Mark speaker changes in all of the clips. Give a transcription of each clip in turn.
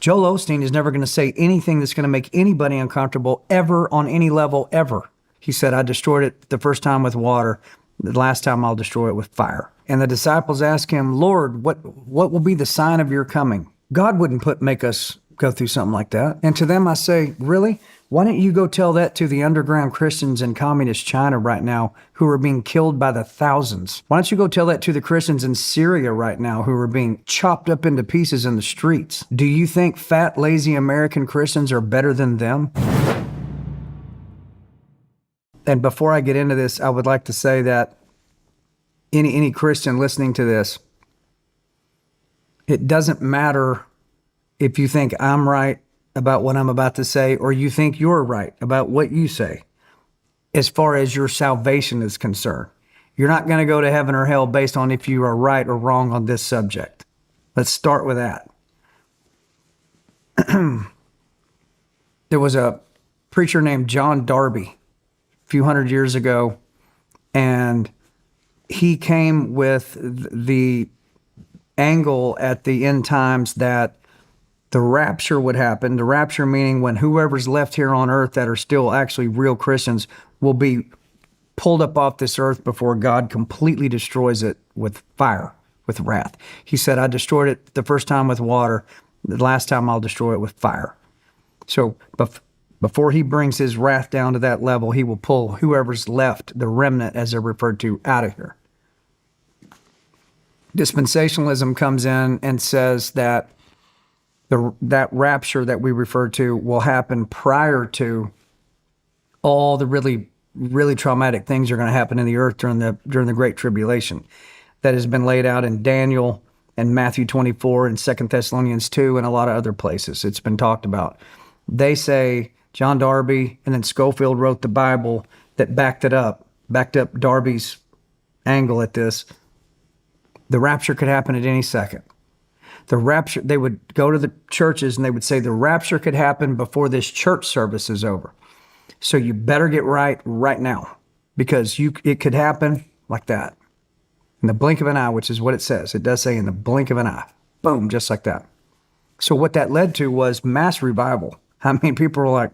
Speaker 1: Joel Osteen is never going to say anything that's going to make anybody uncomfortable ever on any level ever. He said, I destroyed it the first time with water. The last time I'll destroy it with fire. And the disciples asked him, Lord, what will be the sign of your coming? God wouldn't make us go through something like that. And to them I say, really? Why don't you go tell that to the underground Christians in communist China right now who are being killed by the thousands? Why don't you go tell that to the Christians in Syria right now who are being chopped up into pieces in the streets? Do you think fat, lazy American Christians are better than them? And before I get into this, I would like to say that any Christian listening to this, it doesn't matter if you think I'm right about what I'm about to say, or you think you're right about what you say, as far as your salvation is concerned. You're not going to go to heaven or hell based on if you are right or wrong on this subject. Let's start with that. There was a preacher named John Darby a few hundred years ago, and he came with the angle at the end times that the rapture would happen. The rapture meaning when whoever's left here on earth that are still actually real Christians will be pulled up off this earth before God completely destroys it with fire, with wrath. He said, I destroyed it the first time with water. The last time I'll destroy it with fire. So before he brings his wrath down to that level, he will pull whoever's left, the remnant as they're referred to, out of here. Dispensationalism comes in and says that that rapture that we refer to will happen prior to all the really, really traumatic things are going to happen in the earth during the Great Tribulation. That has been laid out in Daniel and Matthew 24 and 2 Thessalonians 2 and a lot of other places. It's been talked about. They say, John Darby and then Scofield wrote the Bible that backed up Darby's angle at this. The rapture could happen at any second. The rapture, they would go to the churches and they would say the rapture could happen before this church service is over. So you better get right now, because it could happen like that. In the blink of an eye, which is what it says. It does say in the blink of an eye. Boom, just like that. So what that led to was mass revival. I mean, people were like,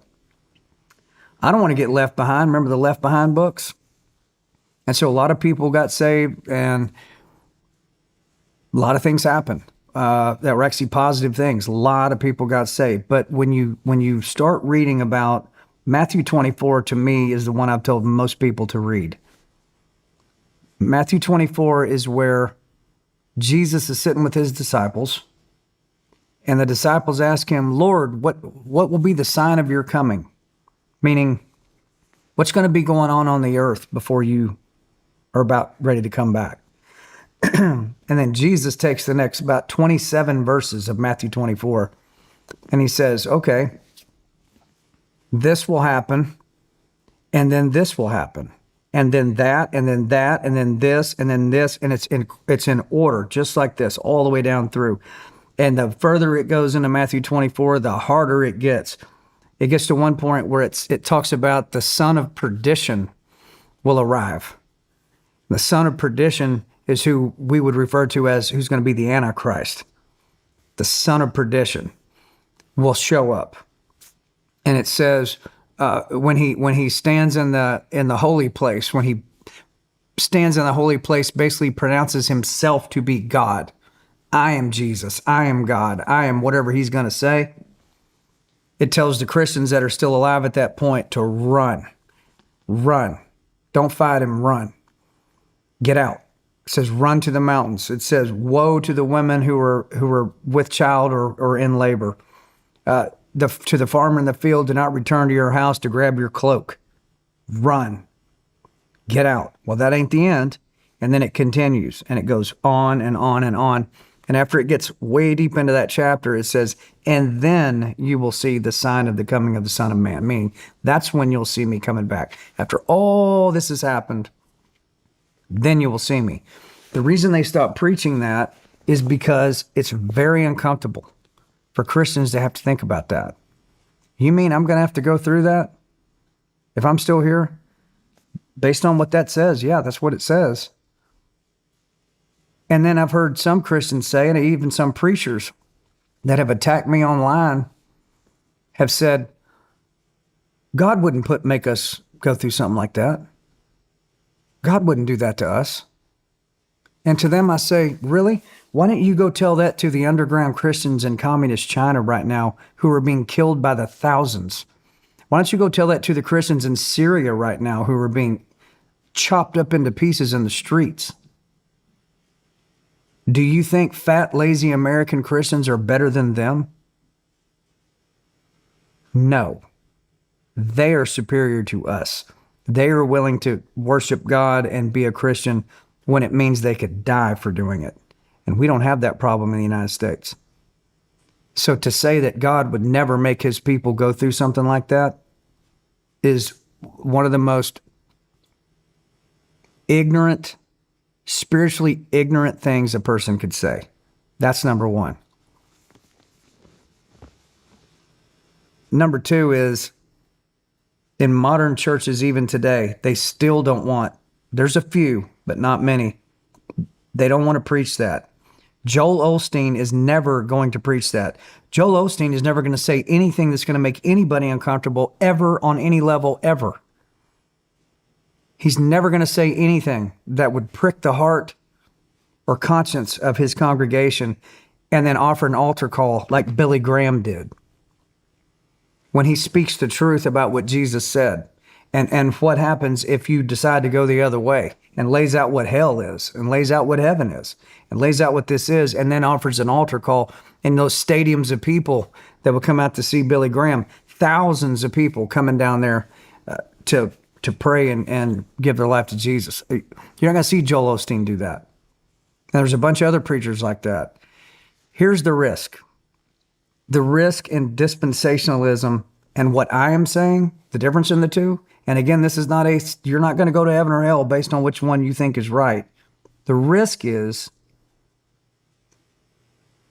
Speaker 1: I don't want to get left behind. Remember the Left Behind books? And so a lot of people got saved and a lot of things happened. That were actually positive things. A lot of people got saved. But when you start reading about Matthew 24, to me, is the one I've told most people to read. Matthew 24 is where Jesus is sitting with his disciples, and the disciples ask him, Lord, what will be the sign of your coming? Meaning, what's going to be going on the earth before you are about ready to come back? And then Jesus takes the next about 27 verses of Matthew 24, and he says, okay, this will happen, and then this will happen, and then that, and then that, and then this, and then this, and it's in order, just like this, all the way down through. And the further it goes into Matthew 24, the harder it gets. It gets to one point where it talks about the son of perdition will arrive. The son of perdition is who we would refer to as who's going to be the Antichrist. The son of perdition will show up. And it says when he stands in the holy place, when he stands in the holy place, basically pronounces himself to be God. I am Jesus. I am God. I am whatever he's going to say. It tells the Christians that are still alive at that point to run. Run. Don't fight him. Run. Get out. It says, run to the mountains. It says, woe to the women who are with child or in labor. To the farmer in the field, do not return to your house to grab your cloak. Run. Get out. Well, that ain't the end. And then it continues, and it goes on and on and on. And after it gets way deep into that chapter, it says, and then you will see the sign of the coming of the Son of Man. Meaning, that's when you'll see me coming back. After all this has happened, then you will see me. The reason they stopped preaching that is because it's very uncomfortable for Christians to have to think about that. You mean I'm going to have to go through that if I'm still here? Based on what that says, yeah, that's what it says. And then I've heard some Christians say, and even some preachers, that have attacked me online have said, God wouldn't make us go through something like that. God wouldn't do that to us. And to them, I say, really? Why don't you go tell that to the underground Christians in communist China right now who are being killed by the thousands? Why don't you go tell that to the Christians in Syria right now who are being chopped up into pieces in the streets? Do you think fat, lazy American Christians are better than them? No. They are superior to us. They are willing to worship God and be a Christian when it means they could die for doing it. And we don't have that problem in the United States. So to say that God would never make his people go through something like that is one of the most ignorant, spiritually ignorant things a person could say. That's number one. Number two is, in modern churches even today, they still don't want, there's a few, but not many, they don't want to preach that. Joel Osteen is never going to preach that. Joel Osteen is never going to say anything that's going to make anybody uncomfortable ever on any level ever. He's never going to say anything that would prick the heart or conscience of his congregation and then offer an altar call like Billy Graham did when he speaks the truth about what Jesus said and what happens if you decide to go the other way, and lays out what hell is and lays out what heaven is and lays out what this is, and then offers an altar call in those stadiums of people that will come out to see Billy Graham. Thousands of people coming down there to pray and give their life to Jesus. You're not going to see Joel Osteen do that. And there's a bunch of other preachers like that. Here's the risk. The risk in dispensationalism and what I am saying, the difference in the two. And again, this is not you're not going to go to heaven or hell based on which one you think is right. The risk is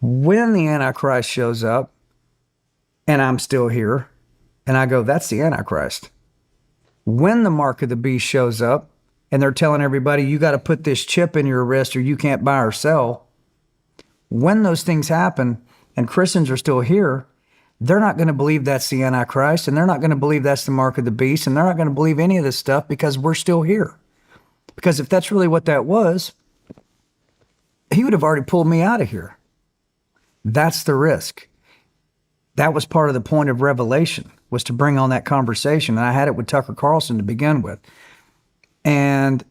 Speaker 1: when the Antichrist shows up and I'm still here and I go, that's the Antichrist. When the mark of the beast shows up and they're telling everybody, you got to put this chip in your wrist or you can't buy or sell. When those things happen and Christians are still here, they're not going to believe that's the Antichrist, and they're not going to believe that's the mark of the beast, and they're not going to believe any of this stuff because we're still here. Because if that's really what that was, he would have already pulled me out of here. That's the risk. That was part of the point of Revelation, was to bring on that conversation. And I had it with Tucker Carlson to begin with. And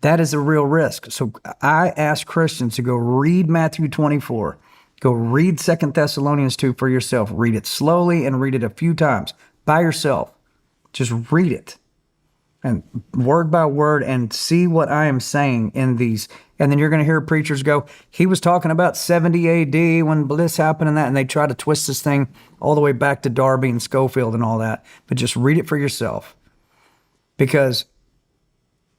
Speaker 1: that is a real risk. So I ask Christians to go read Matthew 24. Go read 2 Thessalonians 2 for yourself. Read it slowly and read it a few times by yourself. Just read it and word by word and see what I am saying in these. And then you're going to hear preachers go, he was talking about 70 AD when this happened and that. And they try to twist this thing all the way back to Darby and Schofield and all that. But just read it for yourself. Because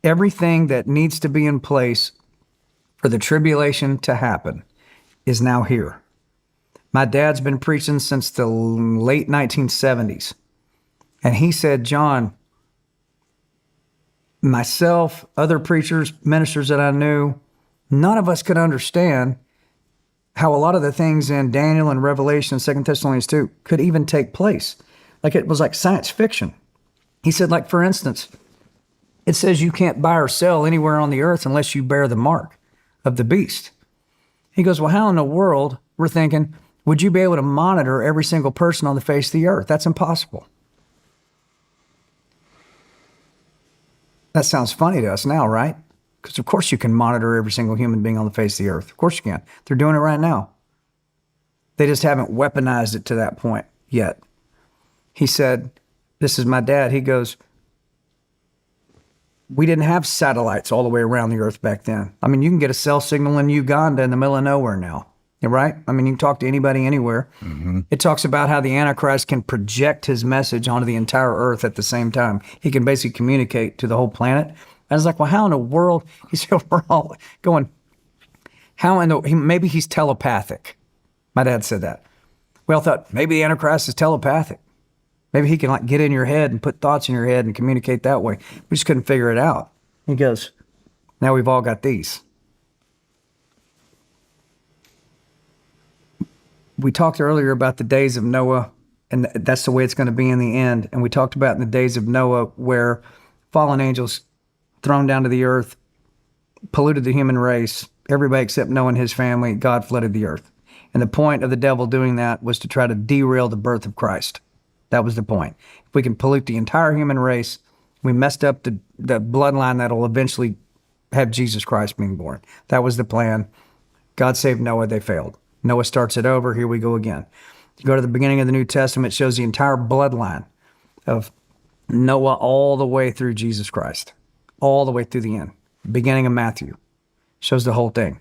Speaker 1: everything that needs to be in place for the tribulation to happen is now here. My dad's been preaching since the late 1970s. And he said, John, myself, other preachers, ministers that I knew, none of us could understand how a lot of the things in Daniel and Revelation and 2 Thessalonians 2 could even take place. Like it was like science fiction. He said, like, for instance, it says you can't buy or sell anywhere on the earth unless you bear the mark of the beast. He goes, well, how in the world, we're thinking, would you be able to monitor every single person on the face of the earth? That's impossible. That sounds funny to us now, right? Because of course you can monitor every single human being on the face of the earth. Of course you can. They're doing it right now. They just haven't weaponized it to that point yet. He said, this is my dad. He goes, we didn't have satellites all the way around the earth back then. I mean, you can get a cell signal in Uganda in the middle of nowhere now, right? I mean, you can talk to anybody anywhere. Mm-hmm. It talks about how the Antichrist can project his message onto the entire earth at the same time. He can basically communicate to the whole planet. I was like, well, how in the world? He said, we're all going, maybe he's telepathic. My dad said that. We all thought maybe the Antichrist is telepathic. Maybe he can like get in your head and put thoughts in your head and communicate that way. We just couldn't figure it out. He goes, now we've all got these. we talked earlier about the days of Noah, and that's the way it's going to be in the end. And we talked about in the days of Noah where fallen angels thrown down to the earth, polluted the human race, everybody except Noah and his family, God flooded the earth. And the point of the devil doing that was to try to derail the birth of Christ. That was the point. If we can pollute the entire human race, we messed up the bloodline that'll eventually have Jesus Christ being born. That was the plan. God saved Noah, they failed. Noah starts it over, here we go again. You go to the beginning of the New Testament, it shows the entire bloodline of Noah all the way through Jesus Christ, all the way through the end. Beginning of Matthew shows the whole thing.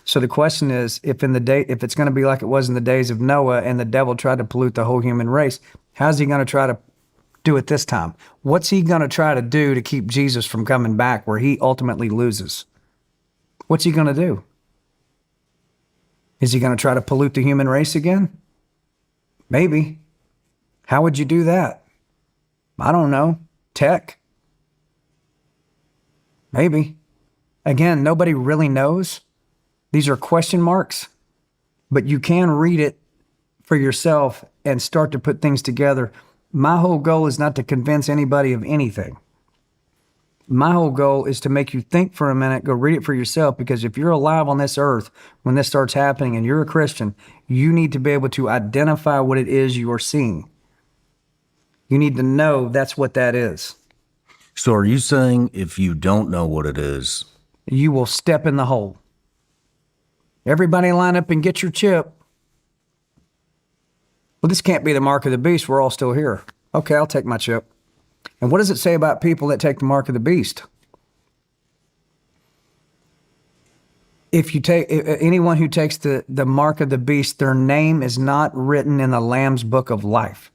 Speaker 1: So the question is, if it's going to be like it was in the days of Noah and the devil tried to pollute the whole human race, how's he going to try to do it this time? What's he going to try to do to keep Jesus from coming back where he ultimately loses? What's he going to do? Is he going to try to pollute the human race again? Maybe. How would you do that? I don't know. Tech? Maybe. Again, nobody really knows. These are question marks, but you can read it for yourself and start to put things together. My whole goal is not to convince anybody of anything. My whole goal is to make you think for a minute, go read it for yourself, because if you're alive on this earth when this starts happening and you're a Christian, you need to be able to identify what it is you are seeing. You need to know that's what that is.
Speaker 2: So are you saying if you don't know what it is,
Speaker 1: you will step in the hole? Everybody line up and get your chip. Well, this can't be the mark of the beast. We're all still here. Okay, I'll take my chip. And what does it say about people that take the mark of the beast? If you take anyone who takes the mark of the beast, their name is not written in the Lamb's book of life.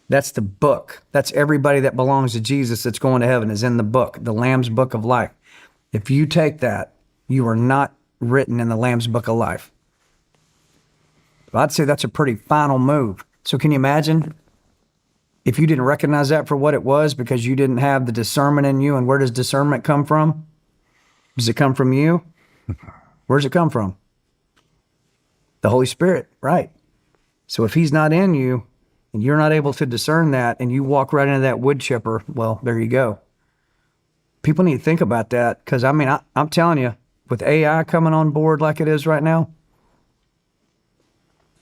Speaker 1: That's the book. That's everybody that belongs to Jesus that's going to heaven is in the book, the Lamb's book of life. If you take that, you are not written in the Lamb's book of life. I'd say that's a pretty final move. So can you imagine if you didn't recognize that for what it was because you didn't have the discernment in you? And where does discernment come from? Does it come from you? Where does it come from? The Holy Spirit, right? So if he's not in you and you're not able to discern that and you walk right into that wood chipper, well, there you go. People need to think about that because, I mean, I'm telling you, with AI coming on board like it is right now,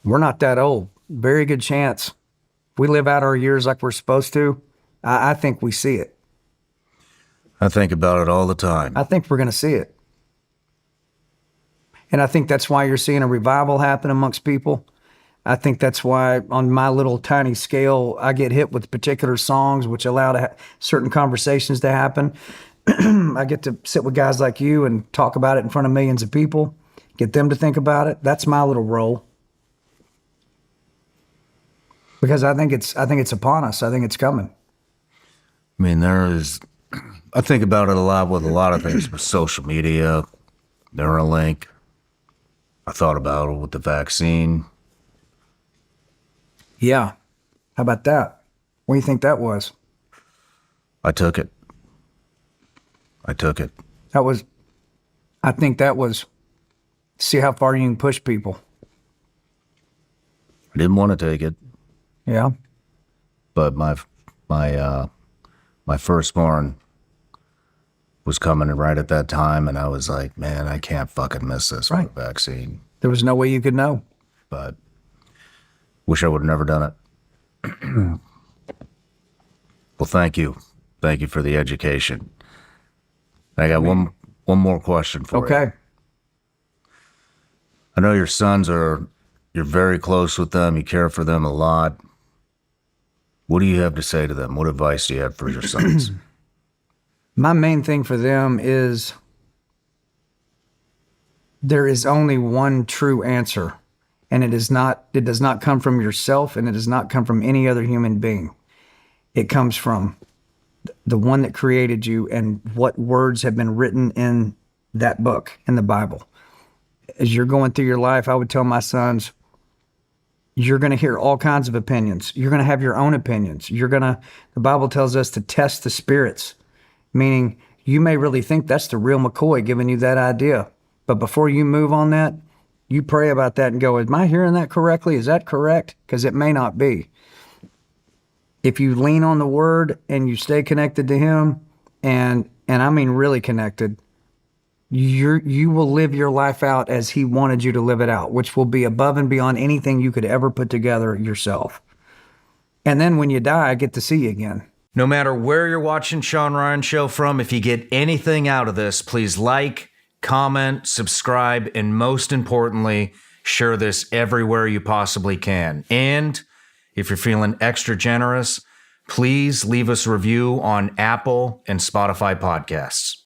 Speaker 1: we're not that old. Very good chance. If we live out our years like we're supposed to, I think we see it.
Speaker 2: I think about it all the time.
Speaker 1: I think we're going to see it. And I think that's why you're seeing a revival happen amongst people. I think that's why on my little tiny scale, I get hit with particular songs which allow certain conversations to happen. I get to sit with guys like you and talk about it in front of millions of people, get them to think about it. That's my little role. Because I think it's upon us. I think it's coming.
Speaker 2: I mean, I think about it a lot with a lot of things, with social media, Neuralink. I thought about it with the vaccine.
Speaker 1: Yeah. How about that? What do you think that was?
Speaker 2: I took it.
Speaker 1: I think that was see how far you can push people.
Speaker 2: I didn't want to take it.
Speaker 1: Yeah.
Speaker 2: But my firstborn was coming right at that time, and I was like, man, I can't fucking miss this with the vaccine.
Speaker 1: There was no way you could know.
Speaker 2: But wish I would have never done it. Well, thank you. Thank you for the education. I got one more question for you.
Speaker 1: Okay.
Speaker 2: I know your sons you're very close with them. You care for them a lot. What do you have to say to them? What advice do you have for your sons?
Speaker 1: My main thing for them is there is only one true answer, and it does not come from yourself, and it does not come from any other human being. It comes from the one that created you and what words have been written in that book, in the Bible. As you're going through your life, I would tell my sons, you're going to hear all kinds of opinions. You're going to have your own opinions. The Bible tells us to test the spirits, meaning you may really think that's the real McCoy giving you that idea. But before you move on that, you pray about that and go, am I hearing that correctly? Is that correct? Because it may not be. If you lean on the word and you stay connected to him, and I mean really connected, you will live your life out as he wanted you to live it out, which will be above and beyond anything you could ever put together yourself. And then when you die, I get to see you again.
Speaker 3: No matter where you're watching Shawn Ryan Show from, if you get anything out of this, please like, comment, subscribe, and most importantly, share this everywhere you possibly can. And if you're feeling extra generous, please leave us a review on Apple and Spotify podcasts.